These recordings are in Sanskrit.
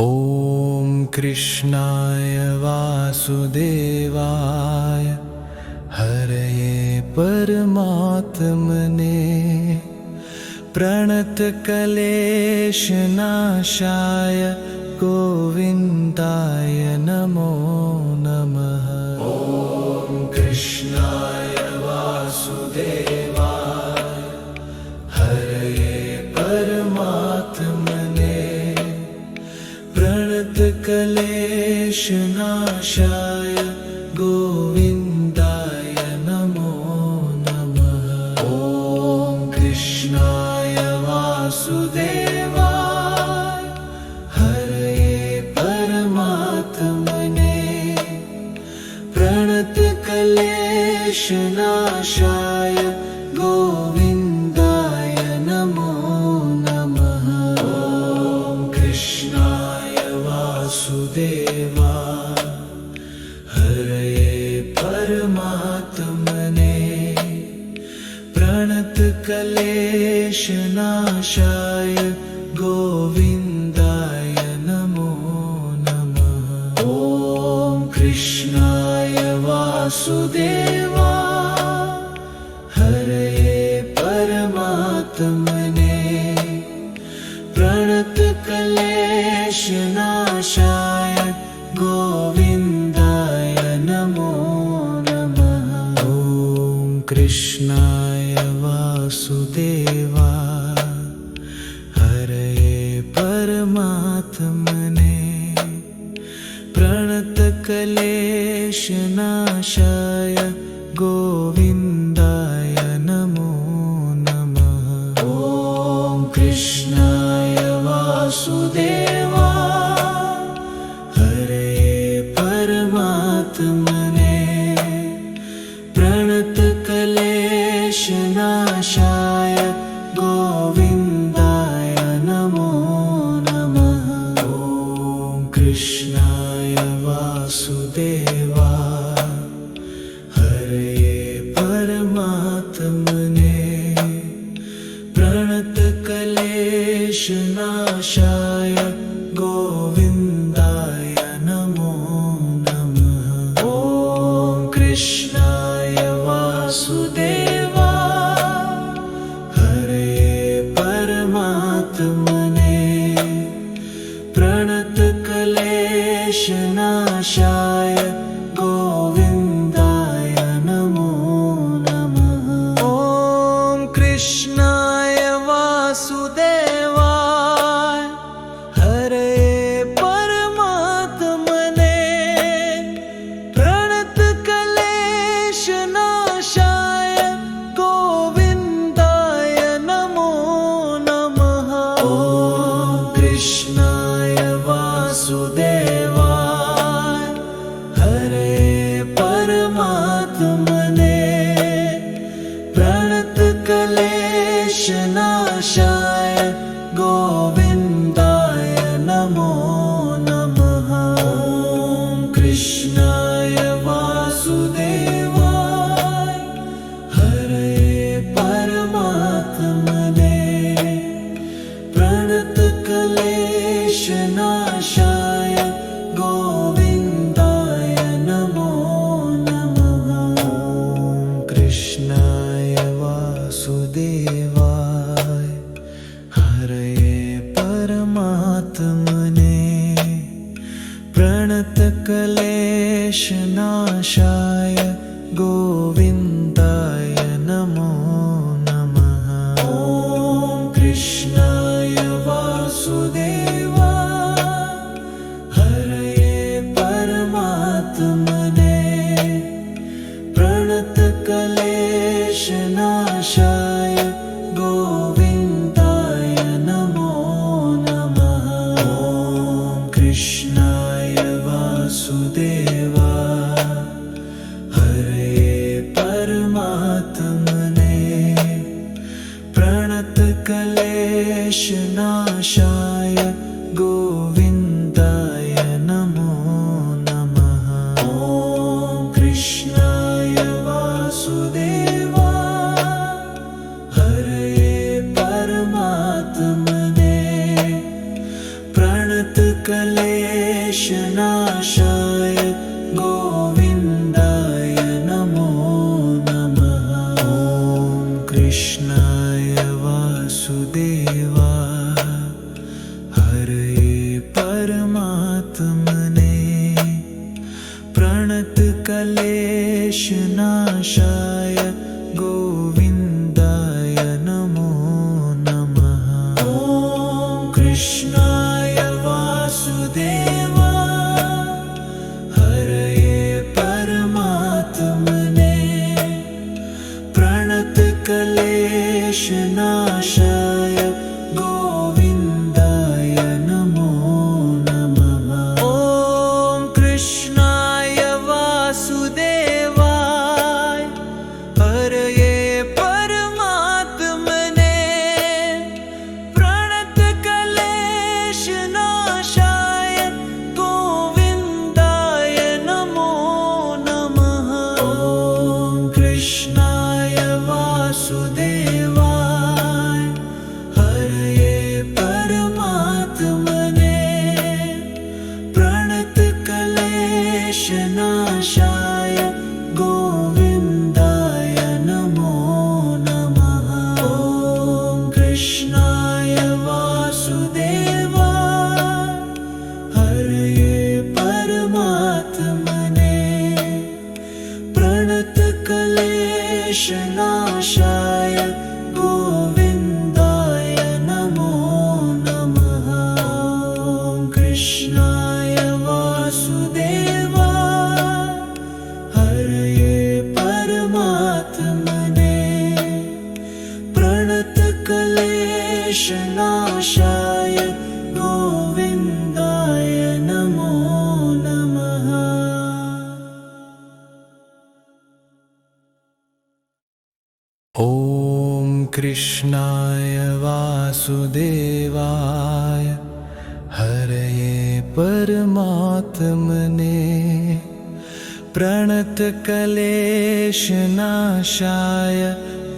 ॐ कृष्णाय वासुदेवाय हरये परमात्मने प्रणतक्लेशनाशाय गोविन्दाय नमो नमः। ॐ कृष्णाय वासुदेवाय हरये परमात्मने प्रणतक्लेशनाशाय गोविन्दाय नमो नमः। ॐ कृष्णाय वासुदेवाय हरये परमात्मने प्रणतक्लेशनाशाय गोविन्दाय नमो नमः। ॐ कृष्णाय वासुदेवाय हरये परमात्मने प्रणतक्लेशनाशाय गोविन्दाय नमो नमः। ॐ कृष्णाय वासुदेवाय हरये परमात्मने प्रणतक्लेशनाशाय गोविन्दाय नमो नमः। ॐ कृष्णाय वासुदेवाय हरये परमात्मने प्रणतक्लेशनाशाय गोविन्दाय नमो नमः। ॐ कृष्णाय वासुदेवाय हरये परमात्मने प्रणतक्लेशनाशाय गोविन्दाय नमो नमः। ॐ कृष्णाय वासुदेवाय हरये परमात्मने प्रणतक्लेशनाशाय गोविन्दाय नमो नमः। ॐ कृष्णाय वासुदेवाय हरये परमात्मने प्रणतक्लेशनाशाय गोविन्दाय नमो नमः। ॐ कृष्णाय वासुदेवाय हरये परमात्मने प्रणतक्लेशनाशाय गोविन्दाय नमो नमः। ॐ कृष्णाय वासुदेवाय हरये परमात्मने प्रणतक्लेशनाशाय गोविन्दाय नमो नमः। ॐ कृष्णाय वासुदेवाय हरये परमात्मने प्रणतक्लेशनाशाय गोविन्दाय नमो नमः। ॐ कृष्णाय वासुदेवाय हरये परमात्मने प्रणतक्लेशनाशाय गोविन्दाय नमो नमः। ॐ कृष्णाय वासुदेवाय हरये परमात्मने प्रणतक्लेशनाशाय गोविन्दाय नमो नमः। ॐ कृष्णाय वासुदेवाय हरये परमात्मने प्रणतक्लेशनाशाय गोविन्दाय नमो नमः। ॐ कृष्णाय वासुदेवाय हरये परमात्मने प्रणतक्लेशनाशाय क्लेशनाशाय गोविन्दाय नमो नमः। ॐ कृष्णाय वासुदेवाय हरये परमात्मने प्रणतक्लेशनाशाय गोविन्दाय नमो नमः। ॐ कृष्णाय वासुदेवाय हरये परमात्मने प्रणतक्लेशनाशाय गोविन्दाय नमो नमः। ॐ कृष्णाय वासुदेवाय हरये परमात्मने प्रणतक्लेशनाशाय गोविन्दाय नमो नमः। ॐ कृष्णाय वासुदेवाय हरये परमात्मने प्रणतक्लेशनाशाय गोविन्दाय नमो नमः। ॐ कृष्णाय वासुदेवाय हरये परमात्मने प्रणतक्लेशनाशाय गोविन्दाय नमो नमः। ॐ कृष्णाय वासुदेवाय हरये परमात्मने प्रणतक्लेशनाशाय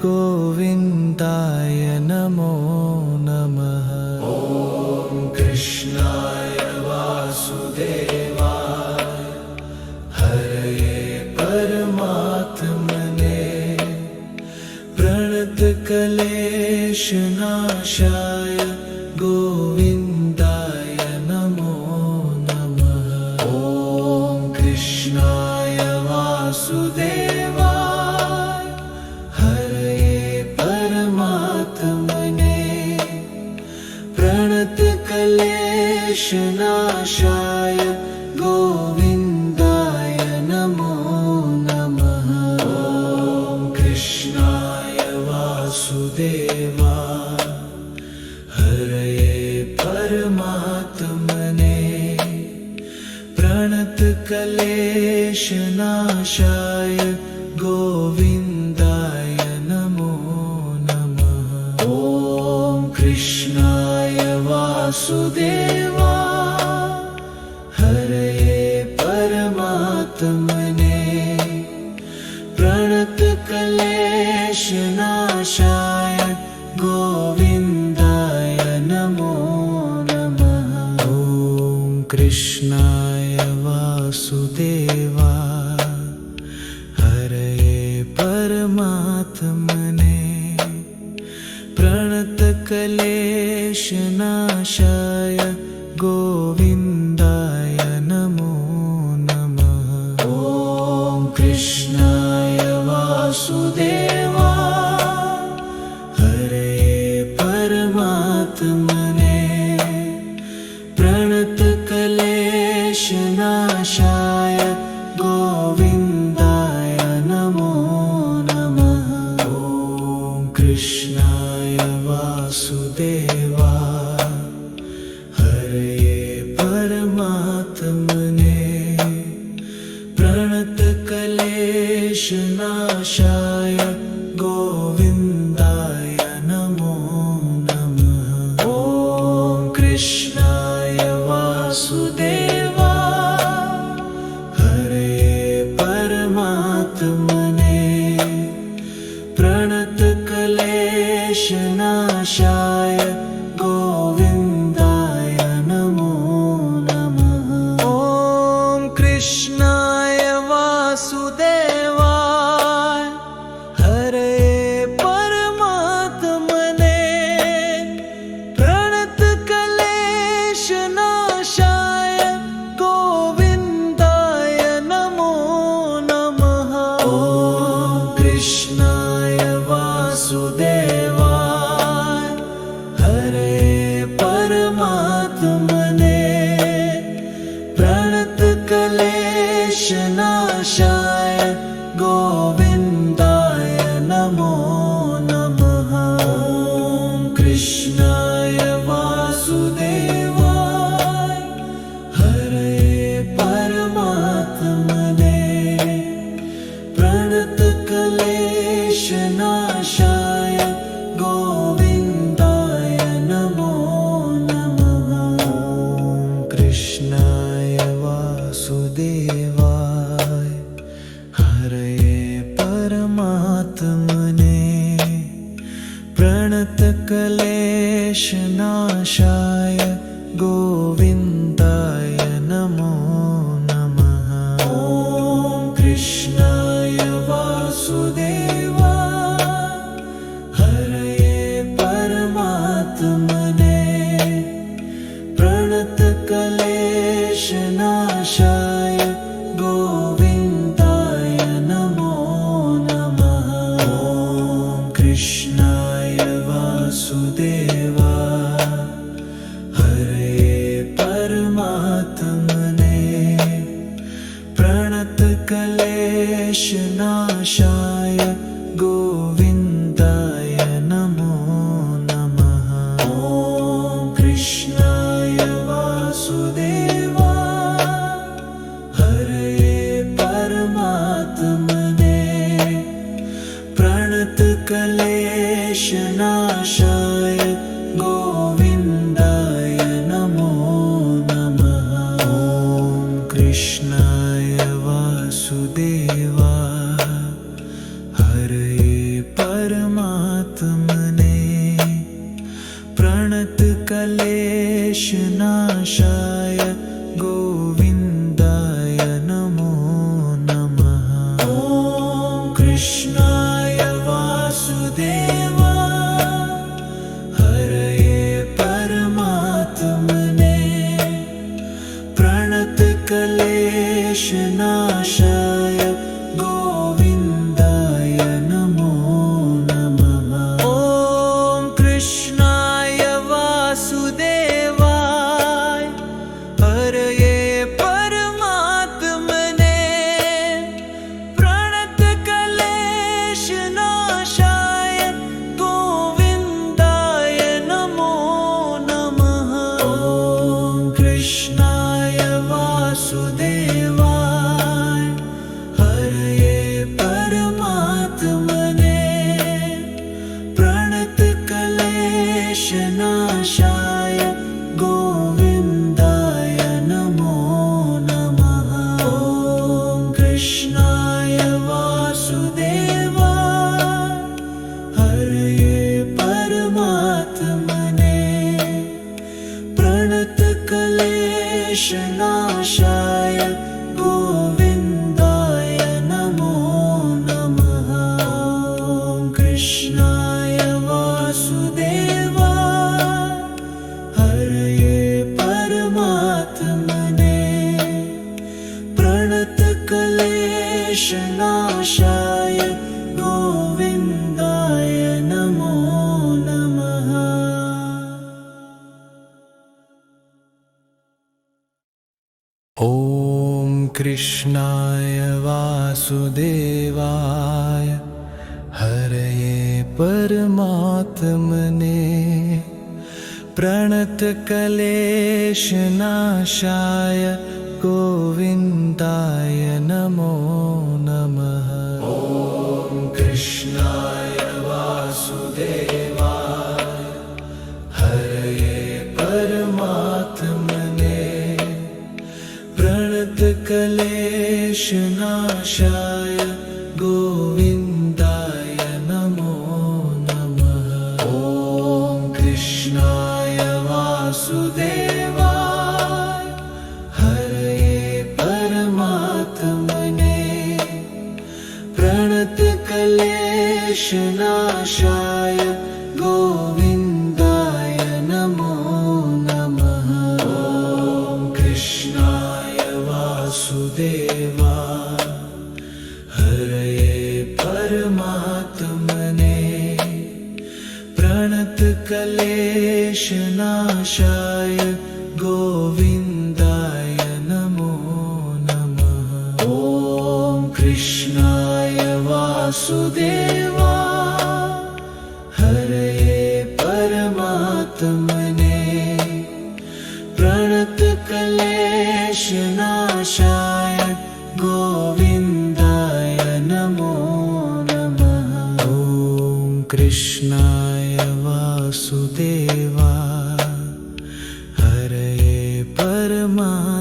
गोविन्दाय नमो नमः। ॐ कृष्णाय वासुदेवाय हरये परमात्मने प्रणतक्लेशनाशाय गोविन्दाय नमो नमः। ॐ कृष्णाय वासुदेवाय हरये परमात्मने प्रणतक्लेशनाशाय गोविन्दाय नमो नमः। ॐ कृष्णाय वासुदेवाय हरये परमात्मने प्रणतक्लेशनाशाय गोविन्दाय नमो नमः। ॐ कृष्णाय वासुदेवाय हरये परमात्मने प्रणतक्लेशनाशाय गोविन्दाय नमो नमः। ॐ कृष्णाय वासुदेवाय हरये परमात्मने प्रणतक्लेशनाशाय गोविन्दाय नमो नमः। ॐ कृष्णाय वासुदेवाय हरये परमात्मने प्रणतक्लेशनाशाय गोविन्दाय नमो नमः। ॐ कृष्णाय वासुदेवाय हरये परमात्मने प्रणतक्लेशनाशाय गोविन्दाय नमो नमः। ॐ कृष्णाय वासुदेवाय हरये परमात्मने प्रणतक्लेशनाशाय गोविन्दाय नमो नमः। ॐ कृष्णाय वासुदेवाय हरये परमात्मने प्रणतक्लेशनाशाय गोविन्दाय नमो नमः। ॐ कृष्णाय वासुदेवाय हरये परमात्मने प्रणतक्लेशनाशाय गोविन्दाय नमो नमः। ॐ कृष्णाय वासुदेवाय हरये परमात्मने प्रणतक्लेशनाशाय गोविन्दाय नमो नमः। ॐ कृष्णाय वासुदेवाय हरये परमात्मने प्रणतक्लेशनाशाय गोविन्दाय नमो नमः। ॐ कृष्णाय वासुदेवाय हरये परमात्मने प्रणतक्लेशनाशाय गोविन्दाय नमो नमः। ॐ कृष्णाय वासुदेवाय हरये परमात्मने प्रणतक्लेशनाशाय गोविन्दाय नमो नमः। ॐ कृष्णाय वासुदेवाय हरये परमात्मने प्रणतक्लेशनाशाय गोविन्दाय नमो नमः। ॐ कृष्णाय वासुदेवाय हरये परमात्मने प्रणतक्लेशनाशाय गोविन्दाय नमो नमः। ॐ कृष्णाय वासुदेवाय हरये परमात्मने प्रणतक्लेशनाशाय गोविन्दाय नमो नमः। ॐ कृष्णाय वासुदेवाय हरये परमात्मने प्रणतक्लेशनाशाय गोविन्दाय नमो नमः। ॐ कृष्णाय वासुदेवाय हरये परमात्मने प्रणतक्लेशनाशाय गोविन्दाय नमो नमः। ॐ कृष्णाय वासुदेवाय हरये परमात्मने प्रणतक्लेशनाशाय गोविन्दाय नमो नमः। ॐ कृष्णाय वासुदेवाय हरये परमात्मने प्रणतक्लेशनाशाय गोविन्दाय नमो नमः। ॐ कृष्णाय वासुदेवाय हरये परमात्मने प्रणतक्लेशनाशाय गोविन्दाय नमो नमः। ॐ कृष्णाय वासुदेवाय हरये परमात्मने प्रणतक्लेशनाशाय गोविन्दाय नमो नमः। ॐ कृष्णाय वासुदेवाय हरये परमात्मने प्रणतक्लेशनाशाय गोविन्दाय नमो नमः। ॐ कृष्णाय वासुदेवाय हरये परमात्मने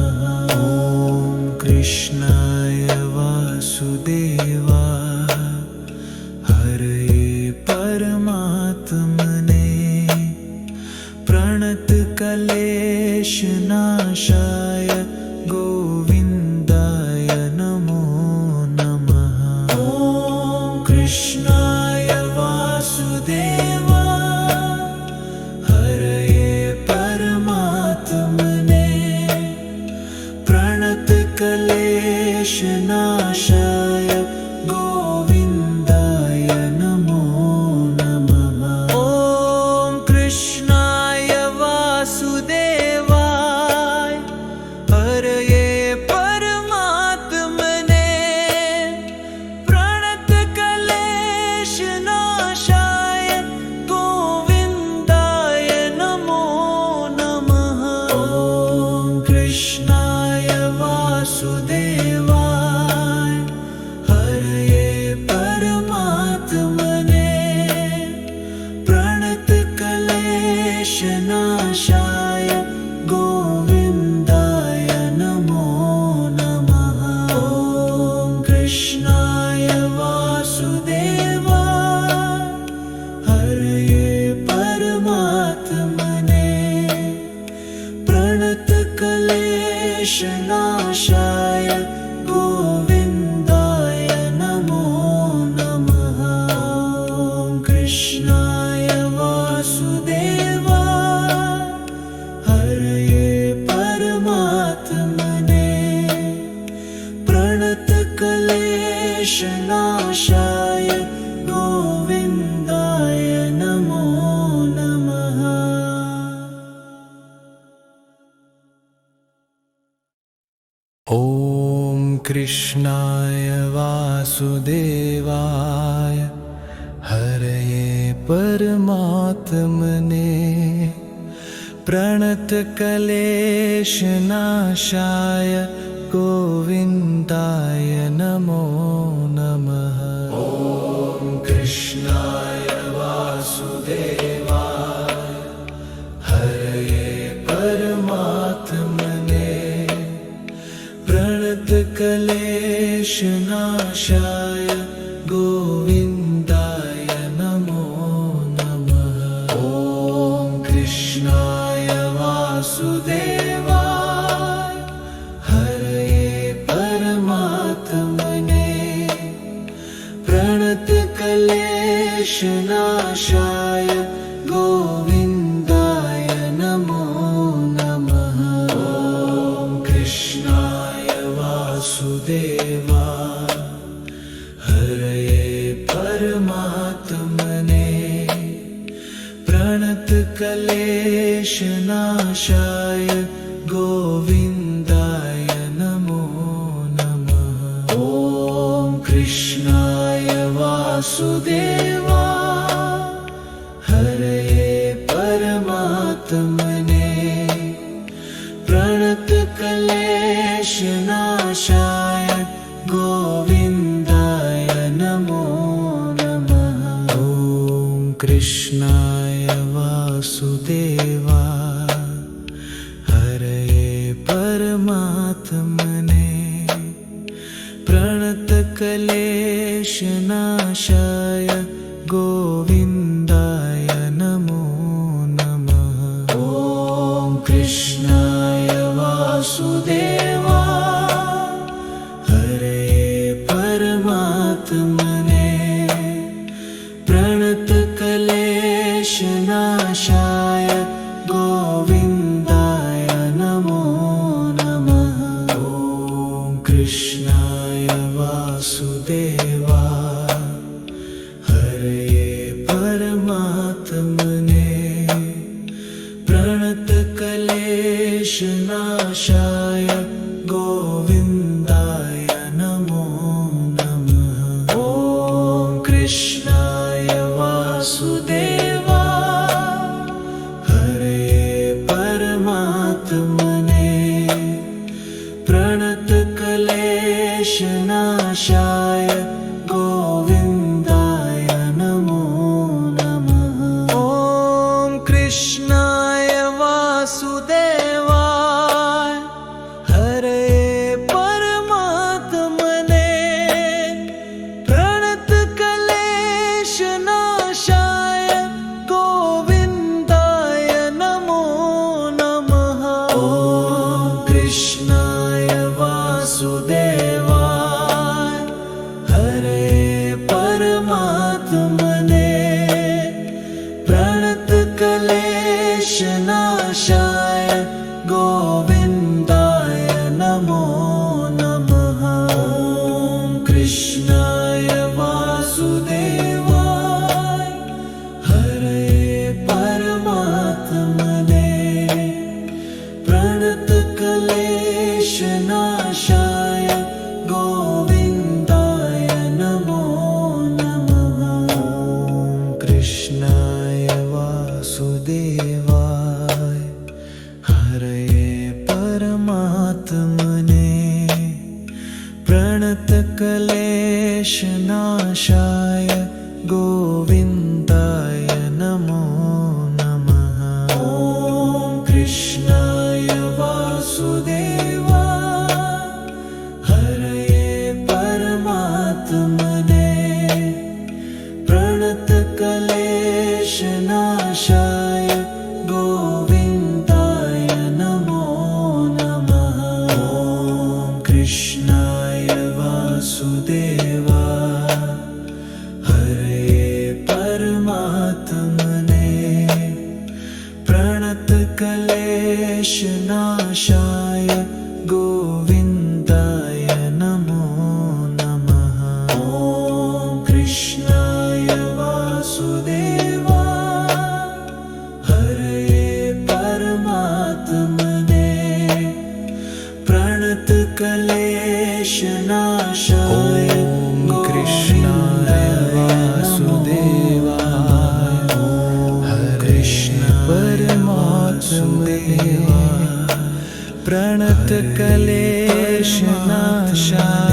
ॐ कृष्णाय वासुदेवाय हरये परमात्मने प्रणतक्लेशनाशाय गोविन्दाय नमो नमः। ॐ कृष्णाय वासुदेवाय हरये परमात्मने प्रणतक्लेशनाशाय गोविन्दाय नमो नमः। कृष्णाय वासुदेवाय हरये परमात्मने प्रणतक्लेशनाशाय गोविन्दाय नमो नमः। ॐ कृष्णाय वासुदेवाय हरये परमात्मने प्रणतक्लेशनाशाय गोविन्दाय नमो नमः। ॐ कृष्णाय वासुदेवाय हरये परमात्मने प्रणतक्लेशनाशाय गोविन्दाय नमो नमः। ॐ कृष्णाय वासुदेवाय हरये परमात्मने प्रणतक्लेशनाशाय गोविन्दाय नमो नमः। ॐ कृष्णाय वासुदेवाय हरये परमात्मने प्रणतक्लेशनाशाय गोविन्दाय नमो नमः। ॐ कृष्णाय वासुदेवाय हरये परमात्मने प्रणतक्लेशनाशाय गोविन्दाय नमो नमः। ॐ कृष्णाय वासुदेवाय हरये परमात्मने प्रणतक्लेशनाशाय गोविन्दाय नमो नमः। ॐ कृष्णाय वासुदेवाय हरये परमात्मने प्रणतक्लेशनाशाय गोविन्दाय नमो नमः। ॐ कृष्णाय वासुदेवाय हरये परमात्मने प्रणतक्लेशनाशाय गोविन्दाय नमो नमः। ॐ कृष्णाय वासुदेवाय हरये परमात्मने प्रणतक्लेशनाशाय गोविन्दाय नमो नमः। ॐ कृष्णाय वासुदेवाय हरये परमात्मने प्रणतक्लेशनाशाय गोविन्दाय नमो नमः। ॐ कृष्णाय वासुदेवाय हरये परमात्मने प्रणतक्लेशनाशाय गोविन्दाय नमो नमः। ॐ कृष्णाय वासुदेवाय हरये परमात्मने प्रणतक्लेशनाशाय गोविन्दाय नमो नमः। ॐ कृष्णाय वासुदेवाय हरये परमात्मने प्रणतक्लेशनाशाय गोविन्दाय नमो नमः। ॐ कृष्णाय वासुदेवाय हरये परमात्मने प्रणतक्लेशनाशाय गोविन्दाय नमो नमः। ॐ कृष्णाय वासुदेवाय प्रणतकलेशनाशाय